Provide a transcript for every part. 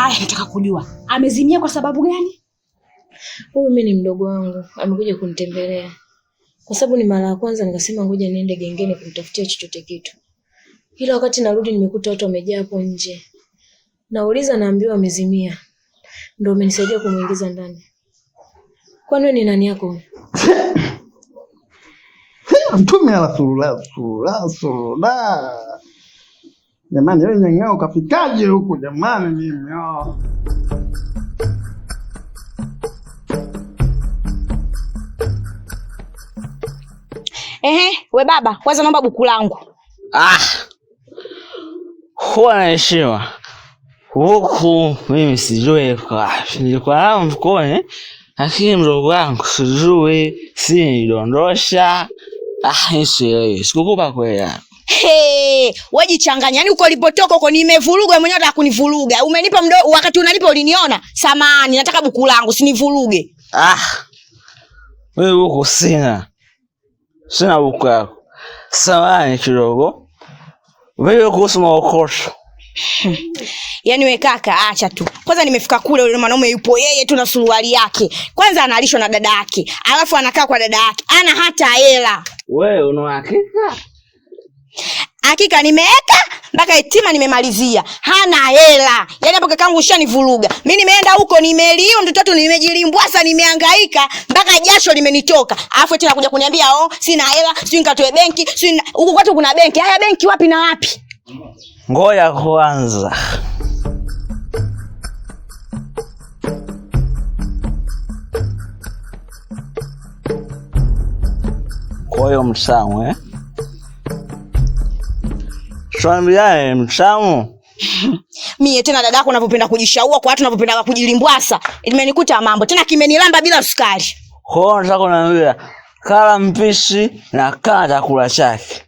Aya, nataka kujua amezimia kwa sababu gani? Huyu mimi ni mdogo wangu, amekuja kunitembelea. Kwa sababu ni mara ya kwanza nikasema ngoja niende gengeni kumtafutia chochote kitu. Ila wakati narudi nimekuta watu wamejaa hapo nje. Nauliza naambiwa amezimia. Ndio umenisaidia kumuingiza ndani. Kwani wewe ni nani yako? Mtume Rasulullah. Jamani wewe nyang'ao kafikaje huku jamani mimi? We baba, kwanza naomba buku langu. Huwa heshima. Huku mimi sijui kwa nilikuwa mfukoni, lakini mdogo wangu sijui si nidondosha. Sikukupa kweli. Wewe jichanganya. Yaani uko ulipotoka uko nimevuruga mwenyewe unataka kunivuruga. Umenipa mdogo wakati unanipa uliniona? Samahani, nataka buku langu, sinivuruge. Wewe huko sina buku yako. Samahani kidogo. Wewe kuhusu maokosho. Yaani we kaka acha tu. Kwanza nimefika kule yule mwanaume yupo yeye tu na suruali yake. Kwanza analishwa na dada yake. Alafu anakaa kwa dada yake. Ana hata hela. Wewe una hakika? Hakika nimeeka mpaka etima nimemalizia. Hana hela. Yaani hapo kakangu ushanivuruga. Mimi nimeenda huko nimelio mtoto nimejilimbwasa nimehangaika mpaka jasho limenitoka. Alafu tena kuja kuniambia sina hela, sio nikatoe benki, sio huko kwetu kuna benki. Haya benki wapi na wapi? Ngoja kwanza. Kwa hiyo mtamu Shwambiae mtamu. Mie tena dadako unapopenda kujishaua kwa watu unapopenda kujilimbwasa. Imenikuta mambo. Tena kimenilamba bila sukari. Kwa hiyo nataka kuniambia kala mpishi na kala chakula chake.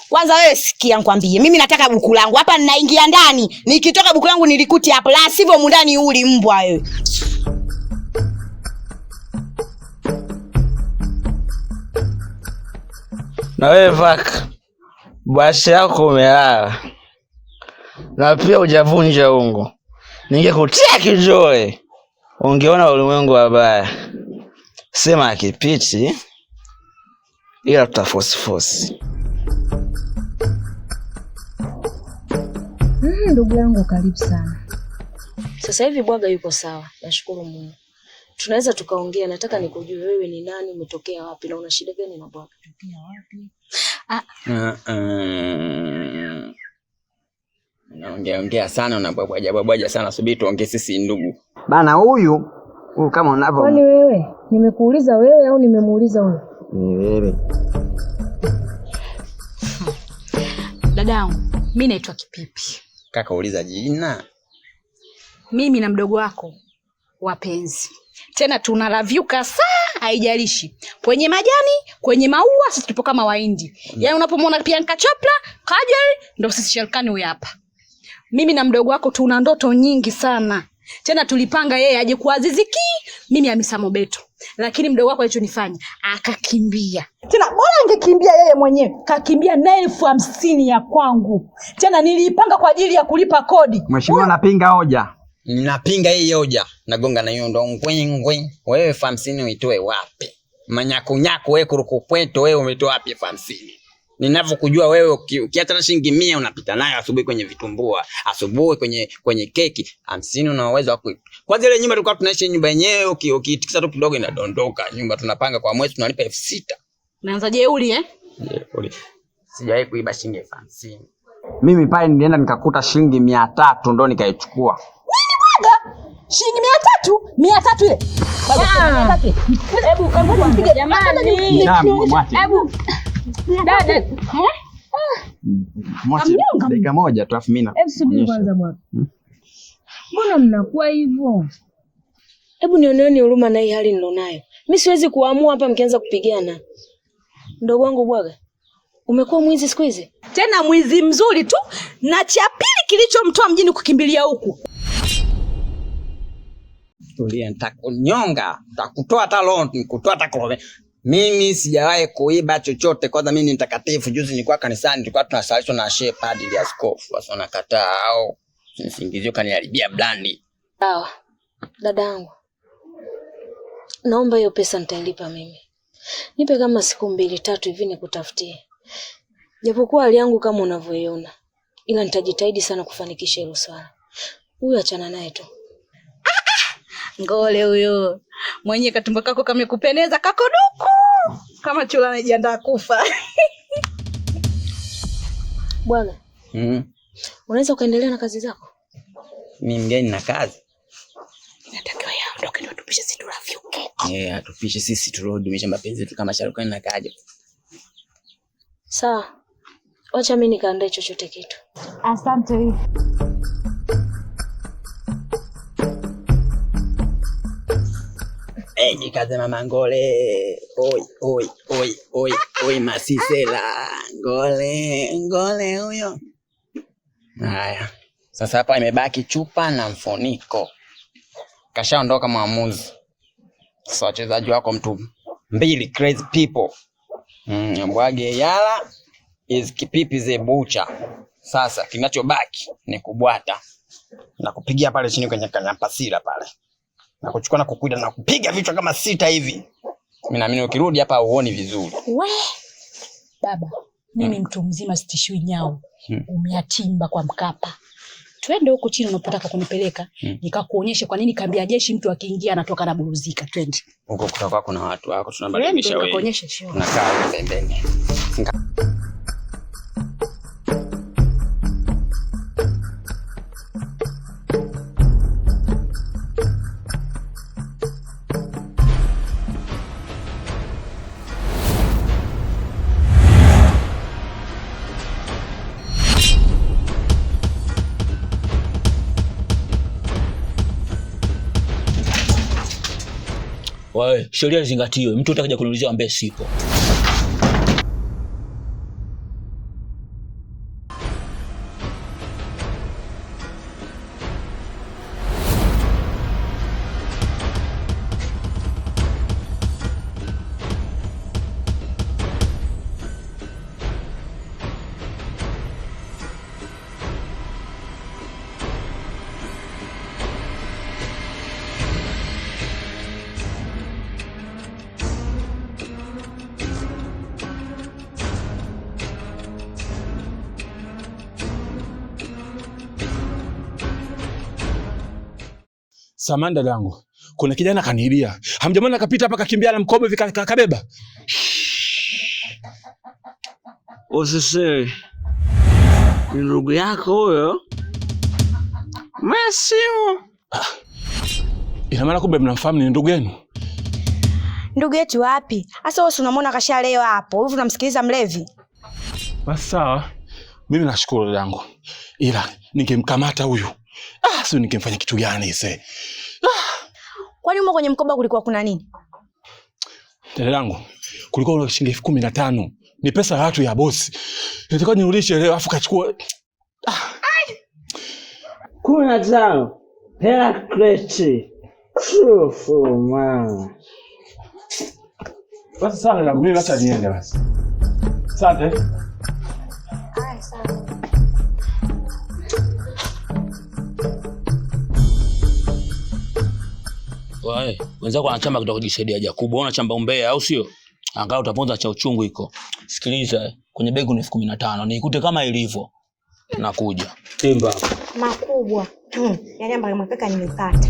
Kwanza wewe sikia nikwambie. Mimi nataka buku langu. Hapa ninaingia ndani. Nikitoka buku langu nilikuti hapo. La sivyo mundani uli mbwa wewe. Na wewe vaka. Basi yako umelala. Na pia hujavunja ungo. Ningekutia kijoe. Ungeona ulimwengu wabaya. Sema akipiti ila tutafosi. Ndugu yangu karibu sana. Sasa hivi bwaga yuko sawa. Nashukuru Mungu. Tunaweza tukaongea, nataka nikujue wewe ni nani, umetokea wapi na una shida gani na bwaga? Tokea wapi? Naongea sana unabwabwaja sana, subiri tuongee sisi ndugu. Bana huyu kama unavyo. Kwani wewe? Nimekuuliza wewe au nimemuuliza wewe? Ni wewe. Dadangu, mimi naitwa Kipipi. Kaka uliza jina. Mimi na mdogo wako wapenzi. Tena tunaravyuka saa haijalishi. Kwenye majani, kwenye maua sisi tupo kama Wahindi. Yaani unapomwona Priyanka Chopra, Kajol ndio sisi Sharkani huyu hapa. Mimi na mdogo wako tuna ndoto nyingi sana. Tena tulipanga yeye aje kwa Aziziki, mimi Hamisa Mobeto. Lakini mdogo wako alichonifanya akakimbia. Tena bora angekimbia yeye mwenyewe. Kakimbia na 50,000 ya kwangu. Tena nilipanga kwa ajili ya kulipa kodi. Mheshimiwa napinga hoja. Napinga hii hoja. Nagonga na hiyo ndo ngwengwe. Wewe 50,000 uitoe wapi? Manyakunyaku wewe kurukupweto wewe umetoa wapi 50,000? Ninavyokujua wewe ukiacha na shilingi 100 unapita nayo asubuhi kwenye vitumbua, asubuhi kwenye keki. 50 una uwezo wa kwanza ile nyumba tulikuwa tunaishi nyumba yenyewe ukitikisa tu kidogo inadondoka. Nyumba tunapanga kwa mwezi tunalipa 6,000. Naanza jeuri Jeuri. Sijawahi kuiba shilingi 50,000. Mimi pale nilienda nikakuta shilingi 300 ndo nikaichukua. Nini bwaga? Shilingi 300 ile. Hebu mpige jamani. Hebu dada. Mwache dakika moja tu afu mimi na. Hebu subiri kwanza bwana. Mbona mnakuwa hivyo? Hebu nioneni huruma na hii hali nilonayo. Mimi siwezi kuamua hapa mkianza kupigana. Ndogo wangu bwaga. Umekuwa mwizi siku hizi? Tena mwizi mzuri tu na cha pili kilichomtoa mjini kukimbilia huku. Tulia nitakunyonga, nitakutoa hata loan, nikutoa hata kolome. Mimi sijawahi kuiba chochote. Kwanza mimi ni mtakatifu. Juzi nilikuwa kanisani, tulikuwa tunasalishwa na shehe padri askofu. Wasa nakataa au Singizio kaniharibia blandi. Sawa. Dadangu. Naomba hiyo pesa nitailipa mimi. Nipe kama siku 2-3 hivi nikutafutie. Japokuwa hali yangu kama unavyoiona. Ila nitajitahidi sana kufanikisha hilo swala. Huyu achana naye tu. Ngole huyo. Mwenye katumbo kako kamekupendeza kakoduku. Kama chula anajiandaa kufa. Bwana. Unaweza ukaendelea na kazi zako? Mimi mgeni na kazi. Inatakiwa yaondoke ndio tupishe sisi turavyuke. Atupishe sisi turodumisha mapenzi yetu kama Sharukan na Kaja. Sawa. Wacha mimi nikaandae chochote kitu. Asante. Jikaze mama Ngole. Oi masisela. Ngole huyo. Haya. Sasa hapa imebaki chupa na mfuniko. Kashaondoka mwamuzi. Sasa wachezaji wako mtu 2 crazy people. Mbwage yala is kipipi ze bucha. Sasa kinachobaki ni kubwata na kupigia pale chini kwenye kanyampasira pale. Na kuchukua na kukuida na kupiga vichwa kama 6 hivi. Mimi naamini ukirudi hapa uone vizuri. Baba, mimi mtu mzima sitishiwi nyao. Umeatimba kwa Mkapa. Twende huko chini unapotaka kunipeleka, nikakuonyesha kwa nini kambi ya jeshi mtu akiingia anatoka na buruzika. Twende. Huko kutakuwa kuna watu wako tunabadilisha wewe. Nikakuonyesha show. Unakaa pembeni. Wewe, sheria zingatiwe. Mtu utakaja kuniulizia ambaye sipo. Samanda dangu. Kuna kijana kaniibia. Hamjamona kapita hapa kakimbia na mkoba hivi kabeba. Usisiri. Ni ndugu yako huyo? Masimu. Ina maana kumbe mnamfahamu ni ndugu yenu? Ndugu yetu wapi? Sasa wewe unamwona kashalewa hapo. Hivi unamsikiliza mlevi? Basi sawa. Mimi nashukuru dangu. Ila ningemkamata huyu. Sio ningemfanya kitu gani ise? Kwani umo kwenye mkoba kulikuwa kuna nini? Dada yangu, kulikuwa kuna shilingi 15,000. Ni pesa ya watu ya bosi. Nilikuwa nirudishe leo afu kachukua. 15. Hela kreti. Shufu mama. Basi sana na mimi acha niende basi. Asante. Sawa. Wewe, wenzako wanachamba kutoka kujisaidia haja kubwa. Una chamba umbea au sio? Angalau utaponza cha uchungu iko. Sikiliza, kwenye begi ni 15,000. Niikute kama ilivyo. Nakuja. Timba. Makubwa. Yaani mpaka mwakaka nimepata.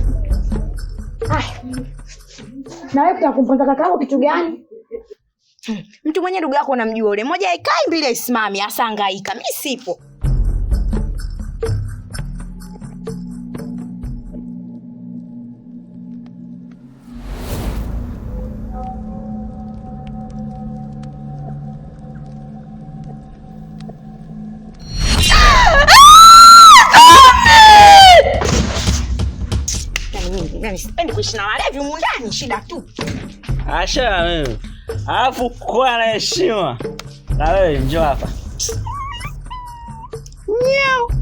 Na wewe utakumponza kakao kitu gani? Mtu mwenye ndugu yako unamjua yule. Moja haikai, mbili haisimami, hasa hangaika. Mimi sipo. Mimi sipendi kuishi na walevi humu ndani, shida tu. Asha wewe. Alafu kwa na heshima. Na wewe njoo hapa. Nyau.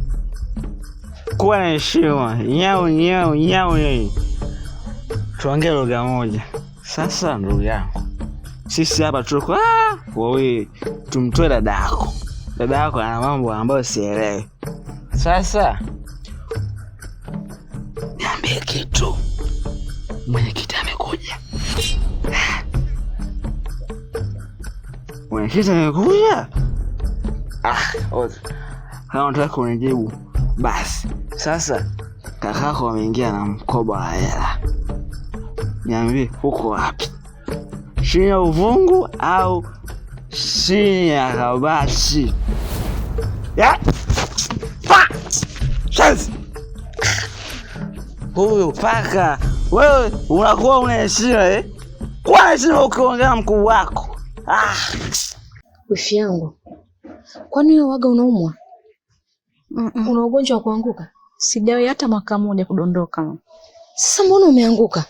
Kwa na heshima. Nyau yeye. Tuongee lugha moja. Sasa ndugu yangu. Sisi hapa tuko wewe tumtoe dada yako. Dada yako ana mambo ambayo sielewi. Sasa kitu. Mwenyekiti amekuja. Mwenyekiti amekuja? Kama unataka kunijibu basi. Sasa kakako ameingia na mkoba wa hela. Niambie uko wapi? Chini ya uvungu au chini ya kabati? Ya! Shanzi! Huyu paka, wewe unakuwa una heshima Kwa heshima ukiongea mkuu wako. Wifi yangu, kwani wewe waga unaumwa? Una ugonjwa wa kuanguka? Sijawahi hata mwaka mmoja kudondoka. Sasa mbona umeanguka?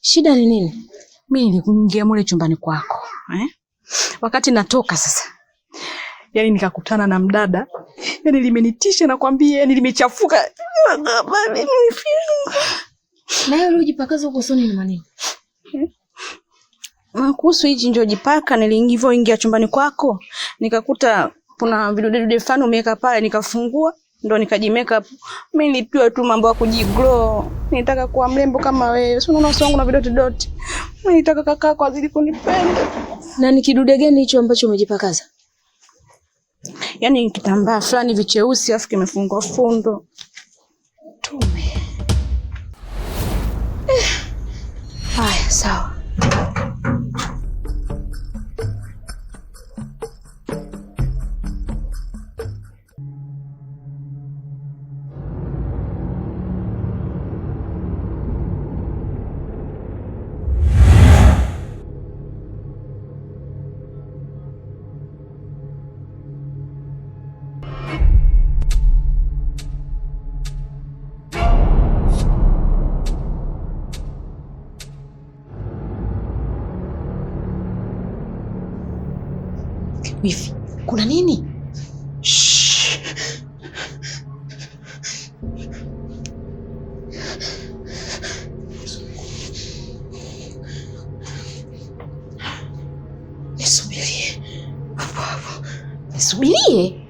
Shida ni nini? Mimi niliingia mule chumbani kwako. Wakati natoka sasa. Yaani nikakutana na mdada. Yaani limenitisha nakwambia, yaani limechafuka. Na wewe ulijipakaza huko usoni ni manini? Kuhusu hichi ndio jipaka nilivyoingia chumbani kwako. Nikakuta kuna vidude fulani umeweka pale, nikafungua ndo nikajimeka. Mimi nilipiwa tu mambo ya kujiglow. Nitaka kuwa mrembo kama wewe. Si unaona uso wangu na vidoti. Mimi nitaka kaka kwa azidi kunipenda. Na ni kidude gani hicho ambacho umejipakaza? Yaani kitambaa fulani vicheusi afu kimefungwa fundo. Tume. Haya, sawa. Wifi, kuna nini? Nisubirie. Hapo. Nisubirie?